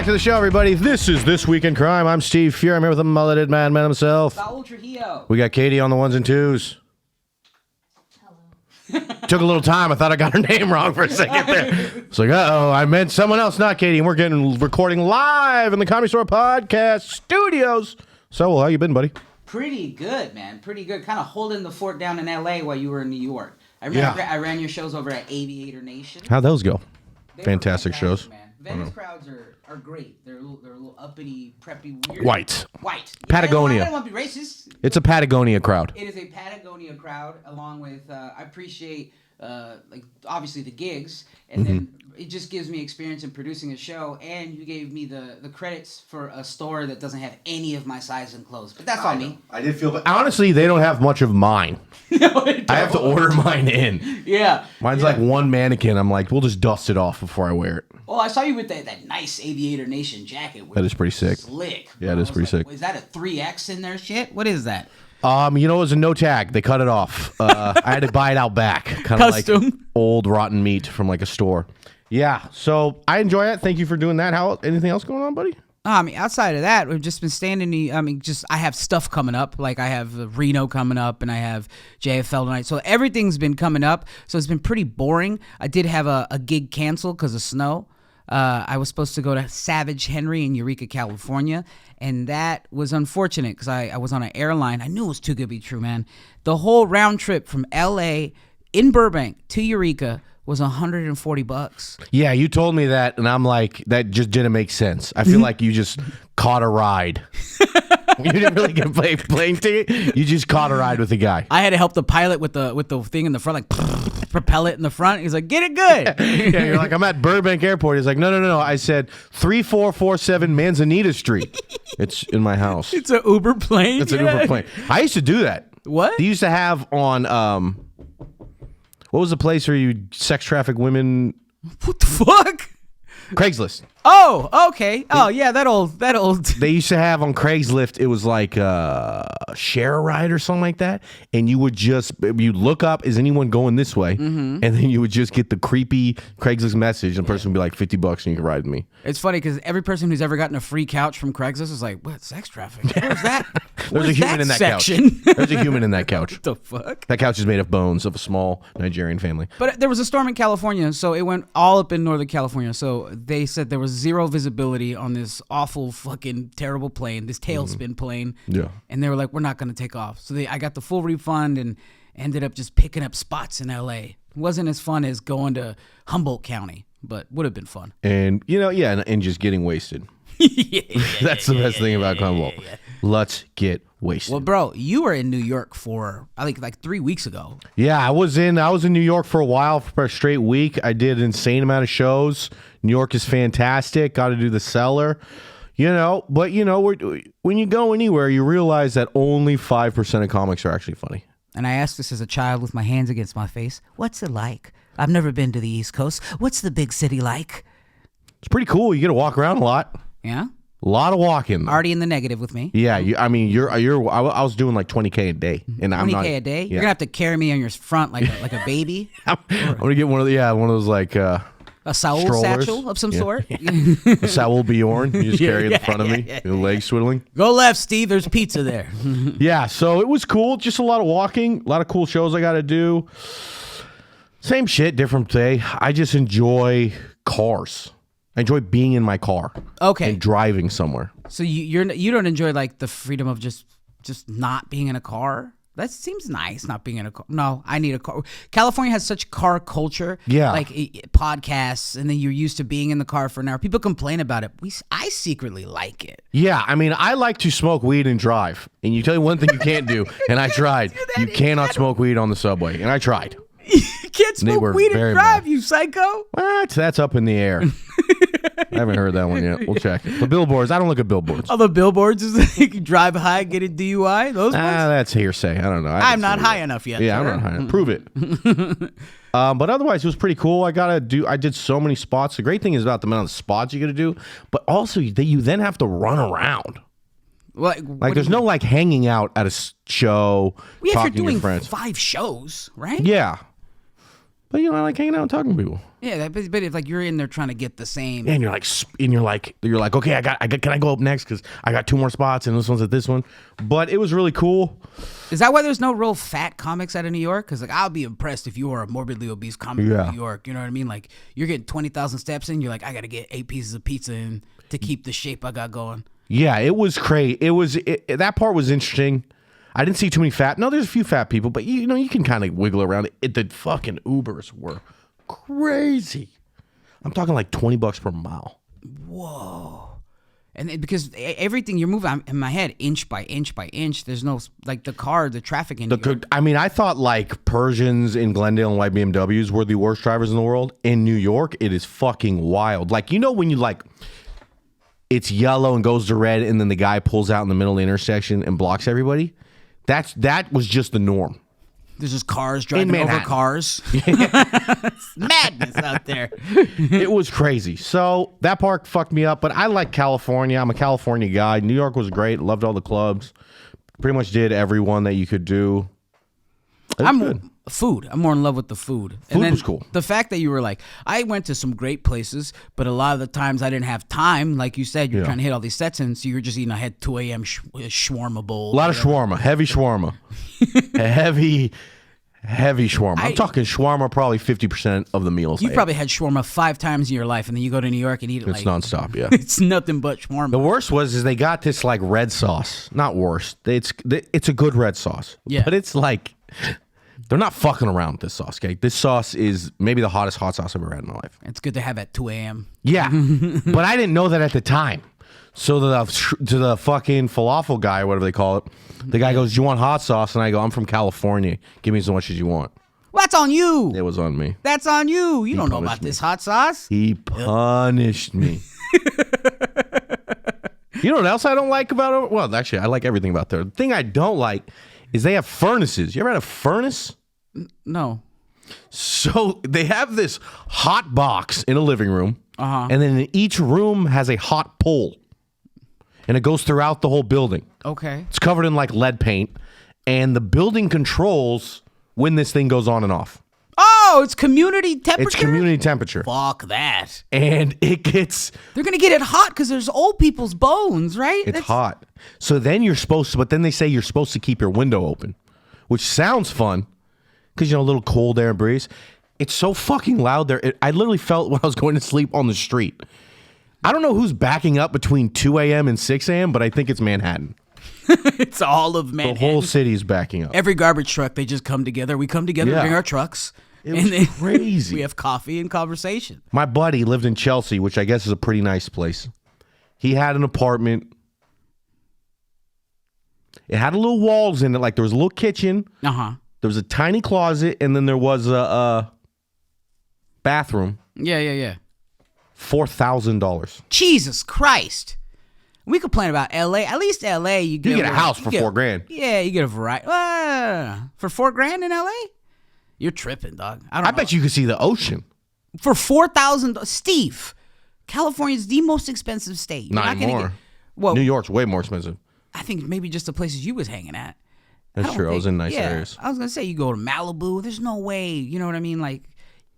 to the show, everybody. This is This Week in Crime. I'm Steve Furey. I'm here with the mulleted madman himself. Saul Trujillo. We got Katie on the ones and twos. Hello. Took a little time. I thought I got her name wrong for a second there. It's like, uh-oh, I meant someone else, not Katie. And we're recording live in the Comedy Store Podcast studios. So, how you been, buddy? Pretty good, man. Pretty good. Kind of holding the fort down in L.A. while you were in New York. I remember I ran your shows over at Aviator Nation. How'd those go? Fantastic shows. Man. Venice crowds are great. They're a little uppity, preppy, weird. White. I Patagonia. don't want to be racist. It's a Patagonia crowd. It is a Patagonia crowd, along with I appreciate like obviously the gigs, and then it just gives me experience in producing a show. And you gave me the credits for a store that doesn't have any of my size and clothes, but that's on me. I did feel bad. Honestly, they don't have much of mine. No, I have to order mine in. Yeah. Mine's like one mannequin. I'm like, we'll just dust it off before I wear it. Well, I saw you with that nice Aviator Nation jacket. That is pretty sick. Slick. Yeah, it is pretty sick. Is that a 3X in there shit? What is that? You know, it was a no tag. They cut it off. I had to buy it out back. Kind of like old rotten meat from like a store. Yeah, so I enjoy it. Thank you for doing that. Anything else going on, buddy? I mean, outside of that, we've just been standing. I have stuff coming up. Like I have Reno coming up, and I have JFL tonight. So everything's been coming up. So it's been pretty boring. I did have a gig canceled because of snow. I was supposed to go to Savage Henry in Eureka, California, and that was unfortunate because I was on an airline. I knew it was too good to be true, man. The whole round trip from L.A. in Burbank to Eureka was $140. Yeah, you told me that, and I'm like, that just didn't make sense. I feel like you just caught a ride. You didn't really get a plane ticket. You just caught a ride with a guy. I had to help the pilot with the thing in the front, like propel it in the front. He's like, get it good. Yeah, you're like, I'm at Burbank Airport. He's like, no. I said 3447 Manzanita Street. It's in my house. It's an Uber plane. It's an Uber plane. I used to do that. What? They used to have on what was the place where you sex traffic women? What the fuck? Craigslist. Oh, okay. Oh, yeah, that old. They used to have on Craigslist, it was like share a ride or something like that. And you would you'd look up, is anyone going this way? And then you would just get the creepy Craigslist message, and the person would be like, $50 and you can ride with me. It's funny because every person who's ever gotten a free couch from Craigslist is like, what, sex traffic? Where's that? There's a human in that section? couch. There's a human in that couch. What the fuck? That couch is made of bones of a small Nigerian family. But there was a storm in California, so it went all up in Northern California. So they said there was zero visibility on this awful fucking terrible plane, this tailspin plane. Yeah. And they were like, we're not going to take off. So I got the full refund and ended up just picking up spots in L.A. It wasn't as fun as going to Humboldt County, but would have been fun. And, and just getting wasted. That's the best thing about Humboldt. Let's get wasted. Well, bro, you were in New York for, I think, like 3 weeks ago. Yeah, I was in New York for a while, for a straight week. I did an insane amount of shows. New York is fantastic. Got to do the Cellar. But when you go anywhere, you realize that only 5% of comics are actually funny. And I asked this as a child with my hands against my face. What's it like? I've never been to the East Coast. What's the big city like? It's pretty cool. You get to walk around a lot. Yeah? A lot of walking. Already in the negative with me. Yeah, I was doing like 20K a day, and 20K a day. Yeah. You're gonna have to carry me on your front like a baby. I'm gonna get one of those like a Saul strollers. Satchel of some sort. A Saul Bjorn. You just carry it in front of me, your legs swiveling. Go left, Steve. There's pizza there. Yeah, so it was cool. Just a lot of walking, a lot of cool shows I got to do. Same shit, different day. I just enjoy cars. I enjoy being in my car. Okay. And driving somewhere. So you don't enjoy like the freedom of just not being in a car? That seems nice, not being in a car. No, I need a car. California has such car culture. Yeah. Like podcasts, and then you're used to being in the car for an hour. People complain about it. I secretly like it. Yeah, I mean, I like to smoke weed and drive. And you tell you one thing you can't do, and I tried. You cannot smoke weed on the subway, and I tried. You can't smoke weed and drive, you psycho. What? That's up in the air. I haven't heard that one yet. We'll check. The billboards. I don't look at billboards. Oh, the billboards is like drive high, get a DUI? Those ones? That's hearsay. I don't know. I'm not high enough yet. Yeah, sir. I'm not high enough. Prove it. But otherwise, it was pretty cool. I did so many spots. The great thing is about the amount of spots you got to do, but also you then have to run around. Like there's no like hanging out at a show, talking to your doing friends. 5 shows, right? Yeah. But I like hanging out and talking to people. Yeah, but if like you're in there trying to get the same, And you're like, okay, can I go up next? Because I got 2 more spots, and this one's at this one. But it was really cool. is that why there's no real fat comics out of New York? Because like I'll be impressed if you are a morbidly obese comic in New York. You know what I mean? Like you're getting 20,000 steps in, you're like, I got to get 8 pieces of pizza in to keep the shape I got going. Yeah, it was crazy. That part was interesting. I didn't see too many fat. No, there's a few fat people, but you know you can kind of wiggle around it. The fucking Ubers were crazy. I'm talking like $20 per mile. Whoa. And because everything you're moving in my head, inch by inch by inch, there's no, like the traffic in New York. I mean, I thought like Persians in Glendale and white BMWs were the worst drivers in the world. In New York, it is fucking wild. Like, you know, when you like, it's yellow and goes to red, and then the guy pulls out in the middle of the intersection and blocks everybody. That was just the norm. There's just cars driving over cars. It's madness out there. It was crazy. So that part fucked me up, but I like California. I'm a California guy. New York was great. Loved all the clubs. Pretty much did every one that you could do. Food. I'm more in love with the food. Food was cool. The fact that you were like, I went to some great places, but a lot of the times I didn't have time. Like you said, you're trying to hit all these sets in, so you're just eating. I had 2 a.m. Shawarma bowl. A lot of shawarma. Heavy shawarma. heavy shawarma. I'm talking shawarma probably 50% of the meals. You probably had shawarma 5 times in your life, and then you go to New York and eat it. It's nonstop, yeah. It's nothing but shawarma. The worst was they got this like red sauce. Not worst. It's a good red sauce. Yeah. But it's like... They're not fucking around with this sauce, okay? This sauce is maybe the hottest hot sauce I've ever had in my life. It's good to have at 2 a.m. Yeah, but I didn't know that at the time. So to the fucking falafel guy, or whatever they call it, the guy goes, "Do you want hot sauce?" And I go, "I'm from California. Give me as much as you want." Well, that's on you. It was on me. That's on you. You don't know about this hot sauce. He punished me. You know what else I don't like about it? Well, actually, I like everything about there. The thing I don't like is they have furnaces. You ever had a furnace? No. So they have this hot box in a living room, and then in each room has a hot pole, and it goes throughout the whole building. Okay. It's covered in like lead paint, and the building controls when this thing goes on and off. Oh, it's community temperature? It's community temperature. Fuck that. And it gets... They're going to get it hot because there's old people's bones, right? It's hot. So then you're supposed to... But then they say you're supposed to keep your window open, which sounds fun because, you know, a little cold air and breeze. It's so fucking loud there. I literally felt when I was going to sleep on the street. I don't know who's backing up between 2 a.m. and 6 a.m., but I think it's Manhattan. It's all of Manhattan. The whole city's backing up. Every garbage truck, they just come together. We come together, bring our trucks. It was crazy. We have coffee and conversation. My buddy lived in Chelsea, which I guess is a pretty nice place. He had an apartment. It had a little walls in it. Like there was a little kitchen. Uh-huh. There was a tiny closet, and then there was a bathroom. Yeah. $4,000. Jesus Christ. We complain about L.A. At least L.A. You get a house for $4,000. Yeah, you get a variety. For $4,000 in L.A.? You're tripping, dog. I bet you could see the ocean. For $4,000, Steve, California's the most expensive state. Not anymore. Well, New York's way more expensive. I think maybe just the places you was hanging at. That's true. I was in nice areas. I was gonna say you go to Malibu. There's no way. You know what I mean? Like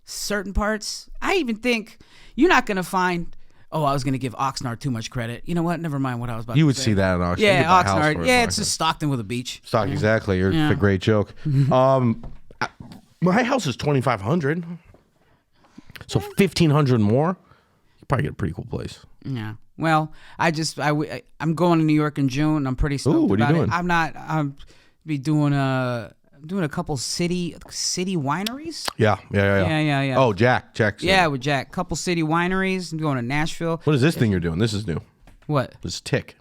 certain parts. I even think you're not gonna find. Oh, I was gonna give Oxnard too much credit. You know what? Never mind what I was about. You to would say. see that in Oxnard. Yeah, Oxnard. Yeah, it's just Stockton with a beach. Stockton, exactly. You're a great joke. My house is $2,500, so $1,500 more. You probably get a pretty cool place. Yeah. Well, I'm going to New York in June. I'm pretty stoked what are you about doing? I'm be doing a couple city wineries. Yeah. Oh, Jack. Yeah, with Jack. Couple city wineries. I'm going to Nashville. What is this thing you're doing? This is new. What? This tick.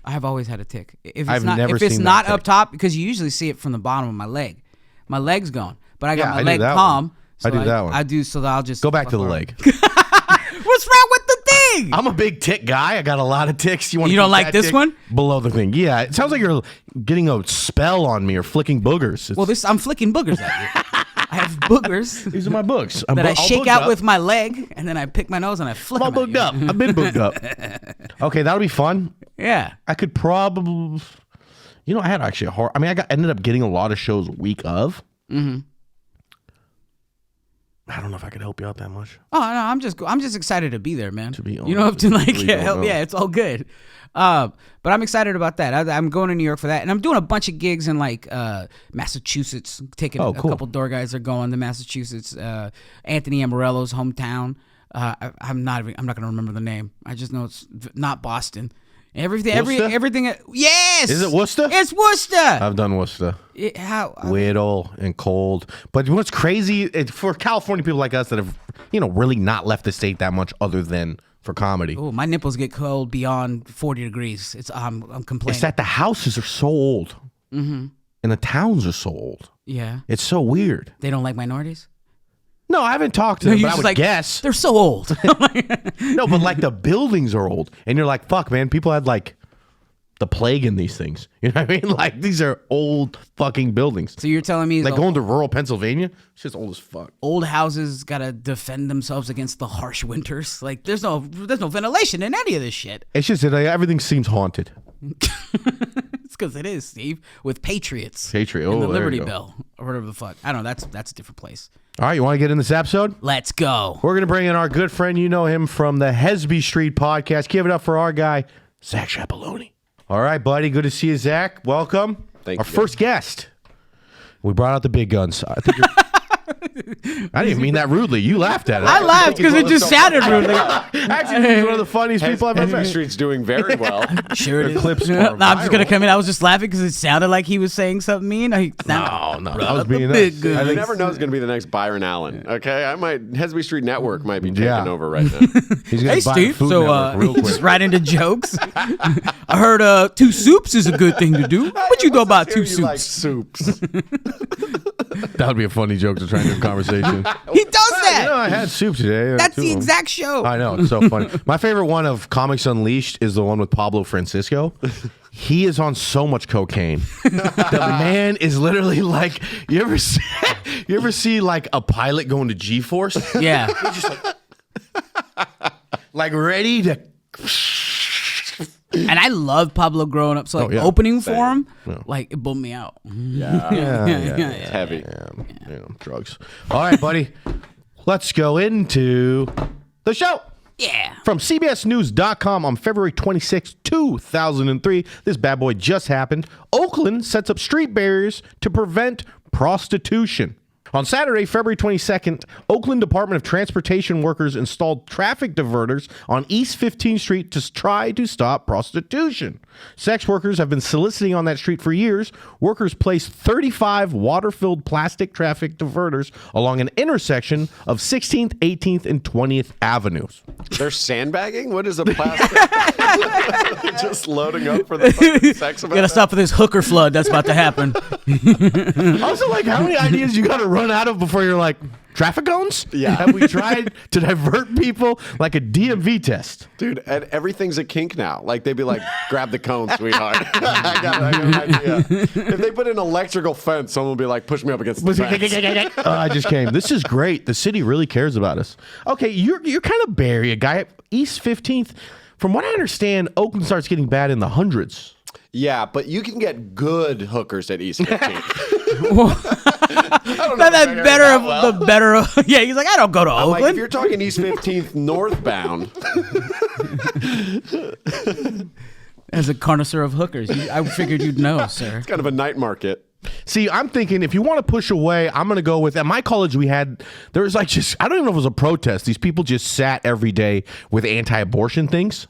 I have always had a tick. If I've never if it's seen not that up tick. top, because you usually see it from the bottom of my leg. My leg's gone, but I got my I do leg that calm. one. So I do that one. I do, so that I'll just Go back to the around. leg. What's wrong with the thing? I'm a big tick guy. I got a lot of ticks. You don't like this one? Below the thing. Yeah. It sounds like you're getting a spell on me or flicking boogers. Well, I'm flicking boogers at you. I have boogers These are my books. that I shake out with my leg, and then I pick my nose and I flick I'm all them booged at up. you. I've been booged up. Okay, that'll be fun. Yeah. I could probably... You know, I had actually a hard... I mean, ended up getting a lot of shows week of. Mm-hmm. I don't know if I could help you out that much. Oh no, I'm just excited to be there, man. To be you don't have to honest, like really don't help. know. Yeah, it's all good. But I'm excited about that. I'm going to New York for that, and I'm doing a bunch of gigs in like Massachusetts. Taking a cool. couple door guys are going to Massachusetts. Anthony Amarello's hometown. I'm not going to remember the name. I just know it's not Boston. Everything. Yes. Is it Worcester? It's Worcester. I've done Worcester. How? Whittle and cold. But what's crazy for California people like us that have, really not left the state that much other than for comedy. Oh, my nipples get cold beyond 40 degrees. I'm complaining. It's that the houses are so old. Mm-hmm. And the towns are so old. Yeah. It's so weird. They don't like minorities? No, I haven't talked to them, but I would guess. They're so old. No, but like the buildings are old. And you're like, fuck, man, people had like the plague in these things. You know what I mean? Like these are old fucking buildings. So you're telling me Like going to rural Pennsylvania, it's just old as fuck. Old houses gotta defend themselves against the harsh winters? Like there's no ventilation in any of this shit. It's just that everything seems haunted. It's because it is, Steve, with Patriots. Patriot. And the Oh, there Liberty you go. Bell or whatever the fuck. I don't know. That's a different place. All right, you want to get in this episode? Let's go. We're going to bring in our good friend. You know him from the Hesby Street podcast. Give it up for our guy, Zack Chapaloni. All right, buddy. Good to see you, Zack. Welcome. Thank our you. first guest. We brought out the big guns. I think I didn't mean that rudely. You laughed at it. I laughed because it just sounded rude. Actually, he's one of the funniest people I've ever Hesby met. Street's doing very well. Sure it is. clips No, are I'm just gonna viral. come in. I was just laughing because it sounded like he was saying something mean. No, that was being big nice. gun. I You think never know who's going to be the next Byron Allen. Okay, Hesby Street Network might be taking Yeah. over right now. he's gonna Hey buy Steve, Food so Network real just quick. right into jokes. I heard two soups is a good thing to do. What you know about two soups? Like soups. That would be a funny joke to try and have a conversation. He does that. You know, I had soup today. That's Two the of 'em. exact show. I know, it's so funny. My favorite one of Comics Unleashed is the one with Pablo Francisco. He is on so much cocaine. The man is literally like, you ever see like a pilot going to G-force? Yeah. Like ready to. And I love Pablo growing up. So like yeah. opening for him, like it bummed me out. Yeah, It's heavy. drugs. All right, buddy. Let's go into the show. Yeah. From CBSNews.com on February 26, 2003, this bad boy just happened. Oakland sets up street barriers to prevent prostitution. On Saturday, February 22nd, Oakland Department of Transportation workers installed traffic diverters on East 15th Street to try to stop prostitution. Sex workers have been soliciting on that street for years. Workers placed 35 water-filled plastic traffic diverters along an intersection of 16th, 18th, and 20th Avenues. They're sandbagging? What is a plastic? Just loading up for the fucking sex about Gotta that? stop for this hooker flood that's about to happen. Also, like, how many ideas you got to run out of before you're like, traffic cones? Yeah. Have we tried to divert people like a DMV test? Dude, and everything's a kink now. Like, they'd be like, grab the cone, sweetheart. I got an idea. If they put an electrical fence, someone will be like, push me up against the fence. Oh, I just came. This is great. The city really cares about us. Okay, you're kind of Barry, a guy at East 15th. From what I understand, Oakland starts getting bad in the hundreds. Yeah, but you can get good hookers at East 15th. That's better. Yeah, he's like, I don't go to Like, if Oakland. you're talking East 15th northbound, As a connoisseur of hookers, I figured you'd know, sir. it's kind of a night market. See, I'm thinking if you want to push away, I'm going to go with, at my college there was like just, I don't even know if it was a protest. These people just sat every day with anti-abortion things.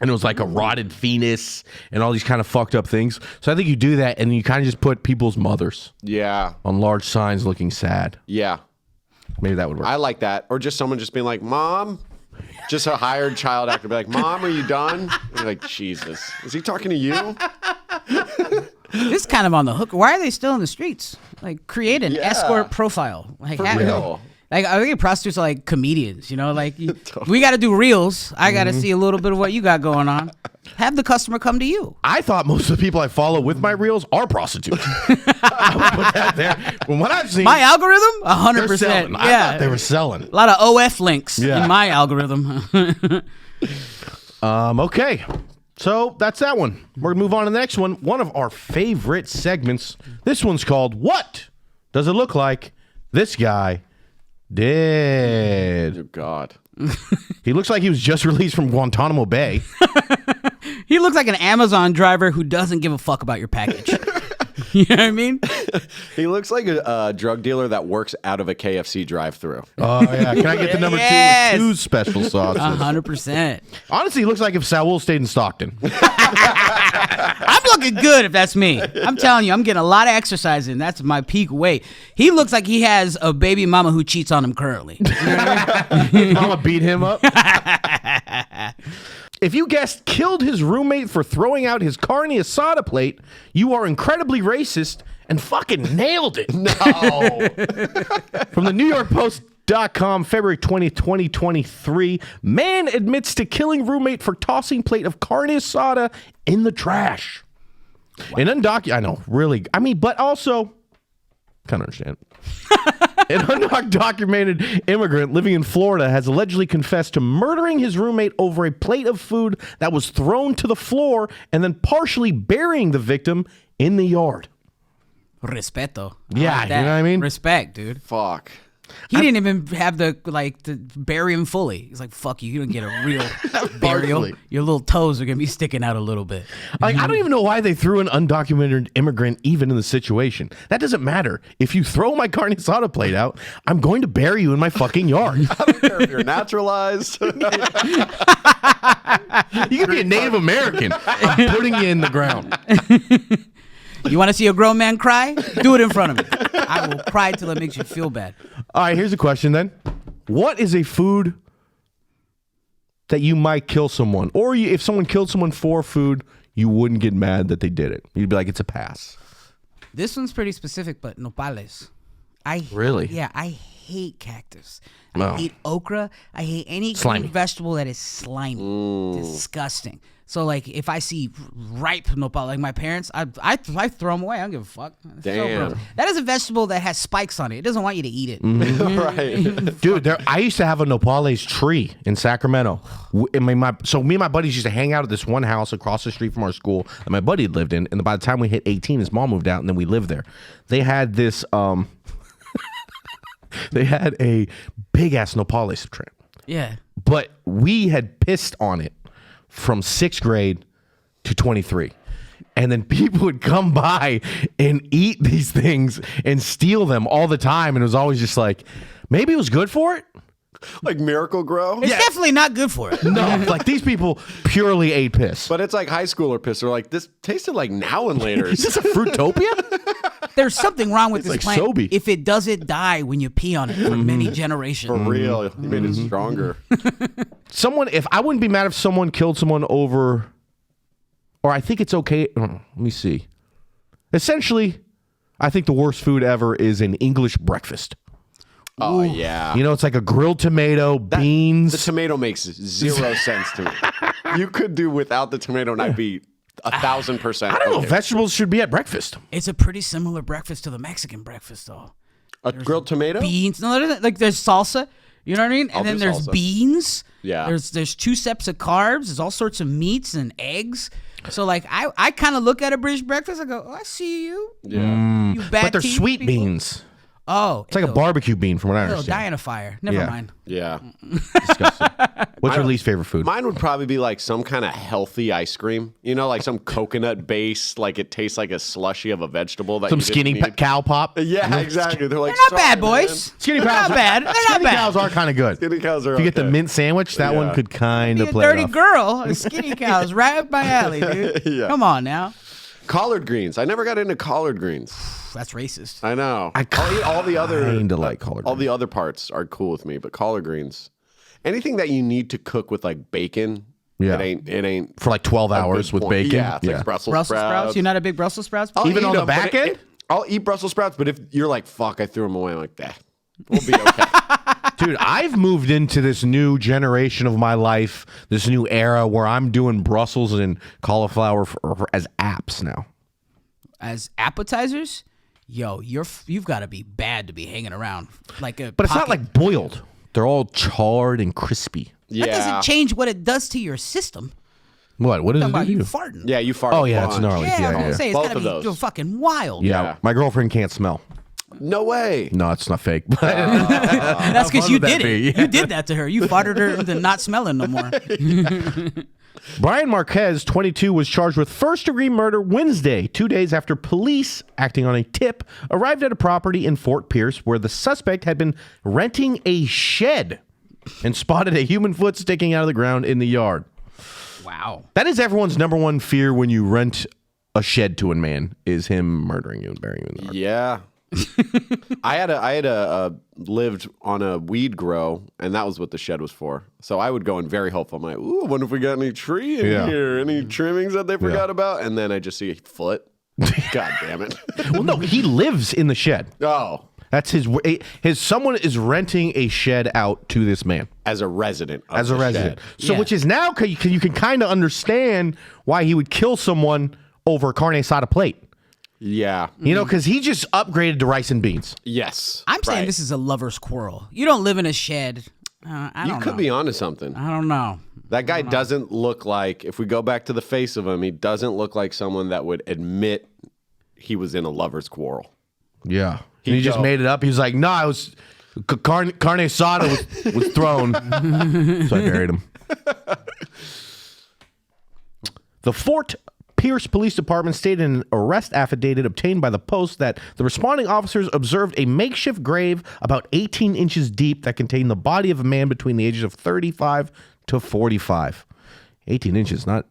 And it was like a rotted fetus and all these kind of fucked up things. So I think you do that and you kind of just put people's mothers Yeah. on large signs looking sad. Yeah. Maybe that would work. I like that. Or just someone just being like, Mom. Just a hired child actor be like, Mom, are you done? And you're like, Jesus. Is he talking to you? This is kind of on the hook. Why are they still in the streets? Like, create an escort profile. Like, For real. Like, I think prostitutes are like comedians, you know? Like, we got to do reels. I got to see a little bit of what you got going on. Have the customer come to you. I thought most of the people I follow with my reels are prostitutes. I would put that there. From what I've seen, My algorithm? they're 100%. selling. I Yeah. thought they were selling. A lot of OF links Yeah. in my algorithm. Okay. So that's that one. We're going to move on to the next one. One of our favorite segments. This one's called What Does It Look Like This Guy Did. Oh, God. He looks like he was just released from Guantanamo Bay. He looks like an Amazon driver who doesn't give a fuck about your package. You know what I mean? He looks like a drug dealer that works out of a KFC drive-thru. Oh, yeah. Can I get the number Yes. 2 with 2 special sauces? 100%. Honestly, he looks like if Saul stayed in Stockton. I'm looking good if that's me. I'm telling you, I'm getting a lot of exercise in. That's my peak weight. He looks like he has a baby mama who cheats on him currently. You know what I mean? Mama beat him up. If you guessed killed his roommate for throwing out his carne asada plate, you are incredibly racist and fucking nailed it. No. From the New York Post.com, February 20th, 2023, man admits to killing roommate for tossing plate of carne asada in the trash. An I know, really. I mean, but also, kind of understand. An undocumented immigrant living in Florida has allegedly confessed to murdering his roommate over a plate of food that was thrown to the floor and then partially burying the victim in the yard. Respeto. Yeah, you know what I mean? Respect, dude. Fuck. He didn't even have to bury him fully. He's like, fuck you. You don't get a real burial. Partially. Your little toes are going to be sticking out a little bit. Like, I don't even know why they threw an undocumented immigrant even in the situation. That doesn't matter. If you throw my carne asada plate out, I'm going to bury you in my fucking yard. I don't care if you're naturalized. You can be a Native American. I'm putting you in the ground. You want to see a grown man cry? Do it in front of me. I will cry till it makes you feel bad. All right, here's a question then. What is a food that you might kill someone? Or if someone killed someone for food, you wouldn't get mad that they did it. You'd be like, it's a pass. This one's pretty specific, but nopales. Really? Yeah, I hate cactus. No. I hate okra. I hate any Slimy. green vegetable that is slimy. Disgusting. So, like, if I see ripe nopal, like my parents, I throw them away. I don't give a fuck. It's so Damn. gross. That is a vegetable that has spikes on it. It doesn't want you to eat it. Right. Dude, I used to have a nopales tree in Sacramento. So me and my buddies used to hang out at this one house across the street from our school that my buddy had lived in. And by the time we hit 18, his mom moved out, and then we lived there. They had this, they had a big-ass nopales tree. Yeah. But we had pissed on it from 6th grade to 23. And then people would come by and eat these things and steal them all the time. And it was always just like, maybe it was good for it. Like Miracle Grow? It's definitely not good for it. No, like these people purely ate piss. But it's like high schooler piss. They're like, this tasted like Now and Later. Is this a Fruitopia? There's something wrong with this like plant Sobe. if it doesn't die when you pee on it for many generations. For real. You made it stronger. I wouldn't be mad if someone killed someone over, or I think it's okay. Let me see. Essentially, I think the worst food ever is an English breakfast. Oh, yeah. You know, it's like a grilled tomato, beans. The tomato makes 0 sense to me. You could do without the tomato and I'd be 1,000%. I don't know. okay. Vegetables should be at breakfast. It's a pretty similar breakfast to the Mexican breakfast, though. A grilled tomato? Beans. No, there's salsa. You know what I mean? I'll And then do there's salsa. beans. Yeah. There's 2 sets of carbs. There's all sorts of meats and eggs. So like I kind of look at a British breakfast. I go, oh, I see you. Yeah. You bad But they're teeth sweet people. beans. Oh, It's like a barbecue bean, from what I It'll understand. die in a fire. Never Yeah. mind. Yeah. Disgusting. What's your least favorite food? Mine would probably be like some kind of healthy ice cream. You know, like some coconut base, like it tastes like a slushy of a vegetable. That Some you didn't skinny need. cow pop. Yeah, exactly. They're like, They're not bad, "Sorry, man." boys. Skinny They're cows not bad. They're not Skinny bad. cows are kind of good. Skinny cows are If you get the okay. mint sandwich, that one Yeah. could kind Be of a play it dirty off. girl. A skinny cow's right up my alley, dude. Yeah. Come on now. Collard greens. I never got into collard greens. That's racist. I know. I I'll eat all the other kinda like collard all the other parts are cool with me, but collard greens. Anything that you need to cook with like bacon. Yeah. It ain't For like 12 a hours good with point. bacon. Yeah, it's like Brussels Sprouts? You're not a big Brussels sprouts? I'll Even eat on the them, but back end? I'll eat Brussels sprouts, but if you're like, fuck, I threw them away, I'm like, that we'll be okay. Dude, I've moved into this new generation of my life, this new era where I'm doing Brussels and cauliflower as apps now. As appetizers? Yo, you've got to be bad to be hanging around like a. But it's not pocket. like boiled. They're all charred and crispy. Yeah. That doesn't change what it does to your system. What does Talking it about do? you to farting. Yeah, you fart. Oh, a yeah, it's bunch. gnarly. Yeah, Yeah, I'm gonna yeah. say it's Both gotta of be those. fucking wild. Yeah, Yeah. my girlfriend can't smell. No way. No, it's not fake. But That's because you would that did it. be? Yeah. You did that to her. You farted her into not smelling no more. Brian Marquez, 22, was charged with first-degree murder Wednesday, 2 days after police, acting on a tip, arrived at a property in Fort Pierce where the suspect had been renting a shed and spotted a human foot sticking out of the ground in the yard. Wow. That is everyone's number one fear when you rent a shed to a man, is him murdering you and burying you in the yard. Yeah. I had lived on a weed grow, and that was what the shed was for. So I would go in very hopeful. I'm like, ooh, I wonder if we got any tree in here, any trimmings that they forgot about. And then I just see a foot. God damn it. Well, no, he lives in the shed. Oh. That's his. Someone is renting a shed out to this man As a resident. as a resident. Shed. So, which is now you can kind of understand why he would kill someone over a carne asada plate. Yeah. You know, because he just upgraded to rice and beans. Yes. I'm saying Right. this is a lover's quarrel. You don't live in a shed. I don't know. You could be onto something. I don't know. That guy doesn't look like, if we go back to the face of him, he doesn't look like someone that would admit he was in a lover's quarrel. Yeah. And he just made it up. He was like, no, I was carne asada was thrown. So I buried him. The Fort Pierce Police Department stated in an arrest affidavit obtained by the Post that the responding officers observed a makeshift grave about 18 inches deep that contained the body of a man between the ages of 35 to 45. 18 inches, not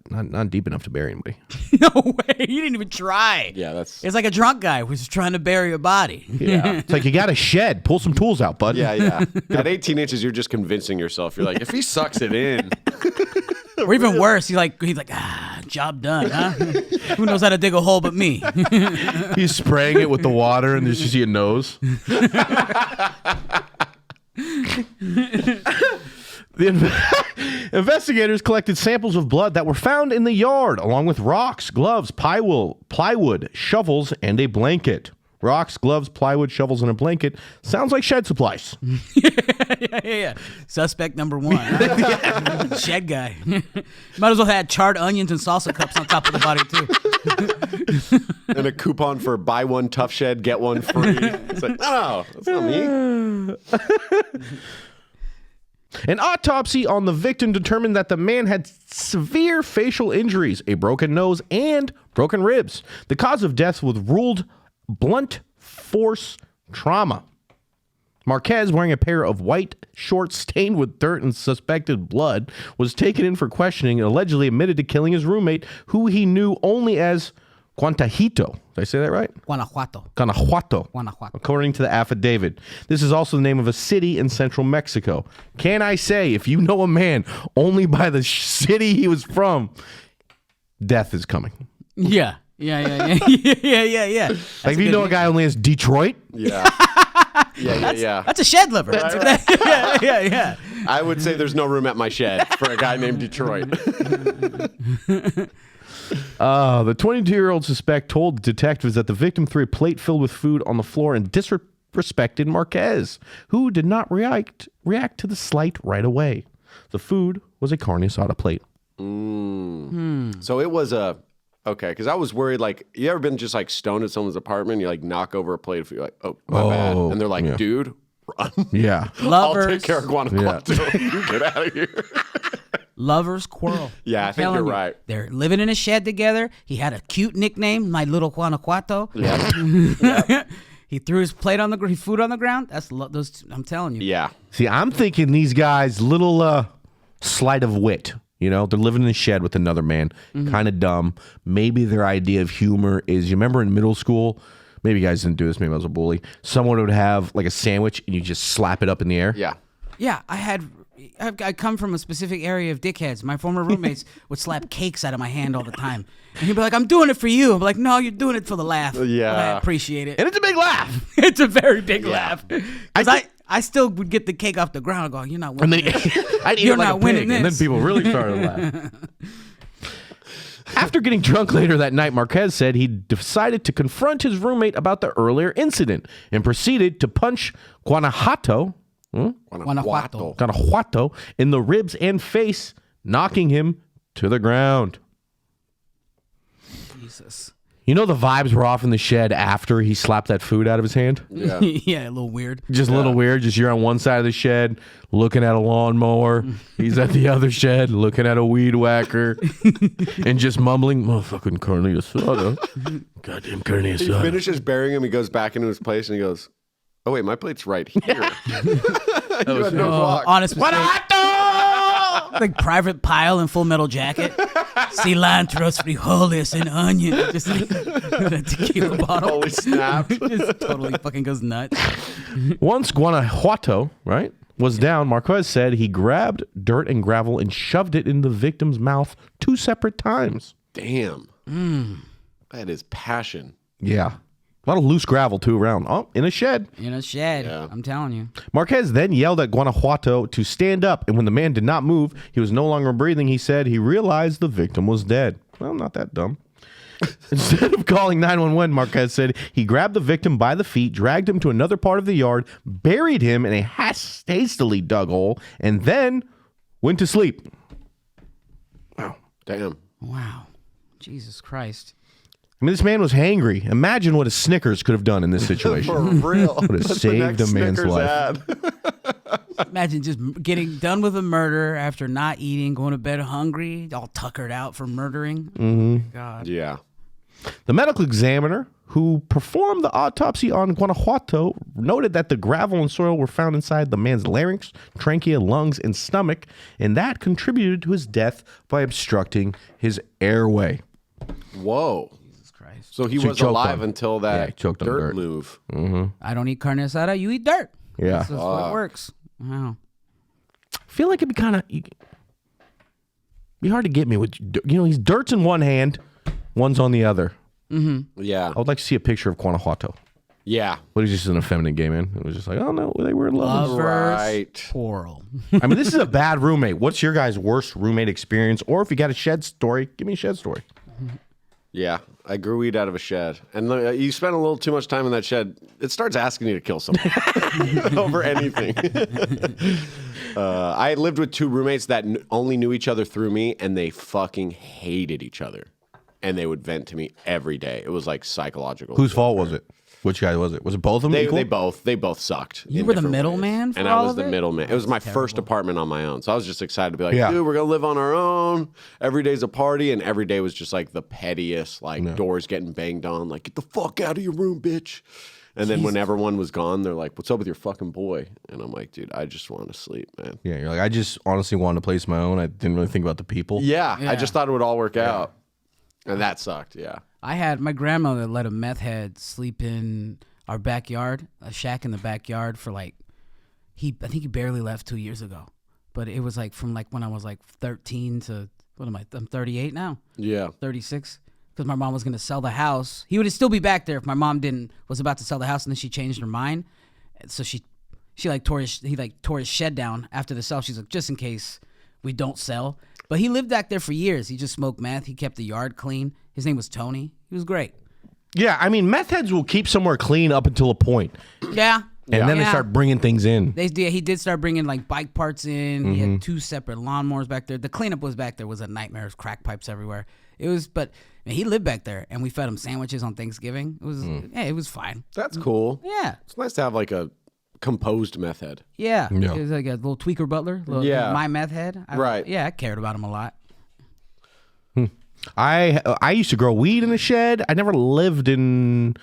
deep enough to bury anybody. No way. You didn't even try. Yeah, that's... It's like a drunk guy who's trying to bury a body. Yeah. It's like, you got a shed. Pull some tools out, bud. Yeah. At 18 inches, you're just convincing yourself. You're like, if he sucks it in... Or even worse, he's like, job done, huh? Who knows how to dig a hole but me? He's spraying it with the water and there's just your nose. The investigators collected samples of blood that were found in the yard, along with rocks, gloves, plywood, shovels, and a blanket. Rocks, gloves, plywood, shovels, and a blanket. Sounds like shed supplies. Yeah. Suspect number one. Huh? Shed guy. Might as well have charred onions and salsa cups on top of the body, too. And a coupon for buy one tough shed, get one free. It's like, no, that's not me. An autopsy on the victim determined that the man had severe facial injuries, a broken nose, and broken ribs. The cause of death was ruled blunt force trauma. Marquez, wearing a pair of white shorts stained with dirt and suspected blood, was taken in for questioning and allegedly admitted to killing his roommate, who he knew only as Guantajito. Did I say that right? Guanajuato. Guanajuato. Guanajuato. According to the affidavit. This is also the name of a city in central Mexico. Can I say, if you know a man only by the city he was from, death is coming. Yeah. Yeah. Like if you know a guy only as Detroit, Yeah. Yeah. That's a shed liver. Yeah. I would say there's no room at my shed for a guy named Detroit. the 22-year-old suspect told detectives that the victim threw a plate filled with food on the floor and disrespected Marquez, who did not react to the slight right away. The food was a carne asada plate. So it was okay, because I was worried, like, you ever been just like stoned at someone's apartment, you like knock over a plate of food, you're like, oh, my bad. And they're like, dude, run. Yeah. Lovers. I'll take care of Guanajuato. You get out of here. Lovers quarrel. Yeah, I think Telling you're you, right. They're living in a shed together. He had a cute nickname, my little Guanajuato. Yeah. He threw his plate on the food on the ground. That's those. I'm telling you. Yeah. See, I'm thinking these guys, little sleight of wit. You know, they're living in a shed with another man, kind of dumb. Maybe their idea of humor is, you remember in middle school, maybe you guys didn't do this, maybe I was a bully, someone would have like a sandwich and you just slap it up in the air. Yeah. Yeah, I come from a specific area of dickheads. My former roommates would slap cakes out of my hand all the time. And he'd be like, I'm doing it for you. I'm like, no, you're doing it for the laugh. Yeah. But I appreciate it. And it's a big laugh. It's a very big laugh. Because I still would get the cake off the ground and go, you're not winning this. I'd eat You're it like not a winning pig, and then this. people really started laughing. After getting drunk later that night, Marquez said he decided to confront his roommate about the earlier incident and proceeded to punch Guanajuato in the ribs and face, knocking him to the ground. Jesus. You know the vibes were off in the shed after he slapped that food out of his hand? Yeah. Yeah, a little weird. Just a little weird. Just you're on one side of the shed looking at a lawnmower. He's at the other shed looking at a weed whacker and just mumbling, motherfucking carne asada. Goddamn carne He asada. finishes burying him. He goes back into his place and he goes, "Oh wait, my plate's right here." You had no block. Honest mistake. Like Private Pile in Full Metal Jacket. Cilantro, frijoles, and onion. Just like a tequila bottle. Holy snap. Just totally fucking goes nuts. Once Guanajuato, right, was down, Marquez said he grabbed dirt and gravel and shoved it in the victim's mouth 2 separate times. Damn. That is passion. Yeah. A lot of loose gravel, too, around. Oh, in a shed. In a shed. Yeah. I'm telling you. Marquez then yelled at Guanajuato to stand up, and when the man did not move, he was no longer breathing, he said he realized the victim was dead. Well, not that dumb. Instead of calling 911, Marquez said he grabbed the victim by the feet, dragged him to another part of the yard, buried him in a hastily dug hole, and then went to sleep. Wow. Damn. Wow. Jesus Christ. I mean, this man was hangry. Imagine what a Snickers could have done in this situation. For real. Would have saved a man's life. Imagine just getting done with a murder after not eating, going to bed hungry, all tuckered out for murdering. Mm-hmm. God. Yeah. The medical examiner who performed the autopsy on Guanajuato noted that the gravel and soil were found inside the man's larynx, trachea, lungs, and stomach, and that contributed to his death by obstructing his airway. Whoa. Jesus Christ. So he So he was choked alive on- until Yeah, that he choked on dirt. move. I don't eat carne asada. You eat dirt. Yeah. That's what it works. Wow. I feel like it'd be kind of be hard to get me with, he's dirt's in one hand, one's on the other. Yeah. I would like to see a picture of Guanajuato. Yeah. But he's just an effeminate gay man. It was just like, oh no, they were in love. Lovers Right. quarrel. I mean, this is a bad roommate. What's your guys' worst roommate experience? Or if you got a shed story, give me a shed story. Yeah. I grew weed out of a shed. And you spend a little too much time in that shed, it starts asking you to kill someone over anything. I lived with 2 roommates that only knew each other through me, and they fucking hated each other. And they would vent to me every day. It was like psychological. Whose fault was it? Which guy was it? Was it both of them They equal? both sucked. You in were the different middleman ways. for and all I was of the it? middleman. It was my first apartment on my own, so I was just excited to be like, Yeah. dude, we're gonna live on our own. Every day's a party, and every day was just like the pettiest, like doors getting banged on, like get the fuck out of your room, bitch. And then when everyone was gone, they're like, "What's up with your fucking boy?" And I'm like, "Dude, I just want to sleep, man." Yeah, you're like, I just honestly wanted a place of my own. I didn't really think about the people. Yeah, Yeah. I just thought it would all work out, and that sucked. Yeah. I had my grandmother let a meth head sleep in our backyard, a shack in the backyard for like, I think he barely left 2 years ago, but it was like from like when I was like 13 to, what am I, I'm 38 now, Yeah. 36, because my mom was going to sell the house. He would still be back there if my mom was about to sell the house, and then she changed her mind. So he tore his shed down after the sale. She's like, just in case we don't sell. But he lived back there for years. He just smoked meth. He kept the yard clean. His name was Tony. He was great. Yeah, I mean, meth heads will keep somewhere clean up until a point. Yeah. And then they start bringing things in. He did start bringing like bike parts in. He had 2 separate lawnmowers back there. The cleanup was back there was a nightmare. There was crack pipes everywhere. But man, he lived back there, and we fed him sandwiches on Thanksgiving. It was it was fine. That's cool. Yeah. It's nice to have like a composed meth head. Yeah. Yeah. It was like a little tweaker butler. My meth head. Right. Yeah, I cared about him a lot. I used to grow weed in a shed. I lived in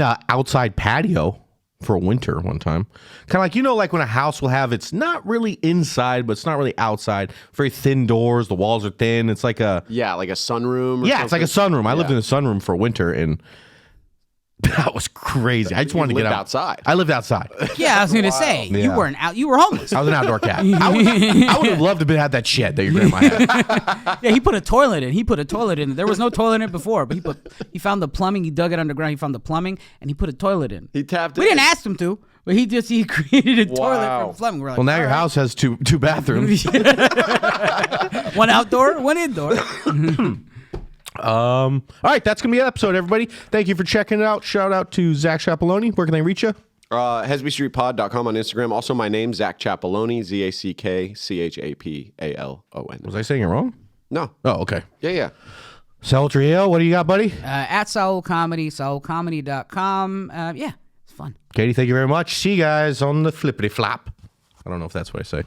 a outside patio for a winter one time. Kind of like, like when a house will have, it's not really inside, but it's not really outside. Very thin doors. The walls are thin. It's like a, Yeah, like a sunroom. Or it's like a sunroom. I lived Yeah. in a sunroom for a winter, and that was crazy. I just wanted to get lived out. outside. I lived outside. Yeah, I was gonna say you Yeah. weren't out. You were homeless. I was an outdoor cat. I would have loved to have that shed that your grandma had. Yeah, he put a toilet in. There was no toilet in it before, but he found the plumbing. He dug it underground. He found the plumbing, and he put a toilet in. He tapped We in. didn't ask him to, but he created a toilet Wow. from plumbing. We're like, Well, now your all right. house has two bathrooms. One outdoor, one indoor. All right, that's gonna be the episode, everybody. Thank you for checking it out. Shout out to Zack Chapaloni. Where can they reach you? HesbyStreetPod.com on Instagram. Also, my name, Zack Chapaloni, ZackChapalon. Was I saying it wrong? No. Oh, okay. Yeah. Saul Trujillo, what do you got, buddy? At Saul Comedy, saulcomedy.com. Yeah, it's fun. Katie, thank you very much. See you guys on the flippity flop. I don't know if that's what I say.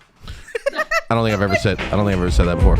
I don't think I've ever said that before.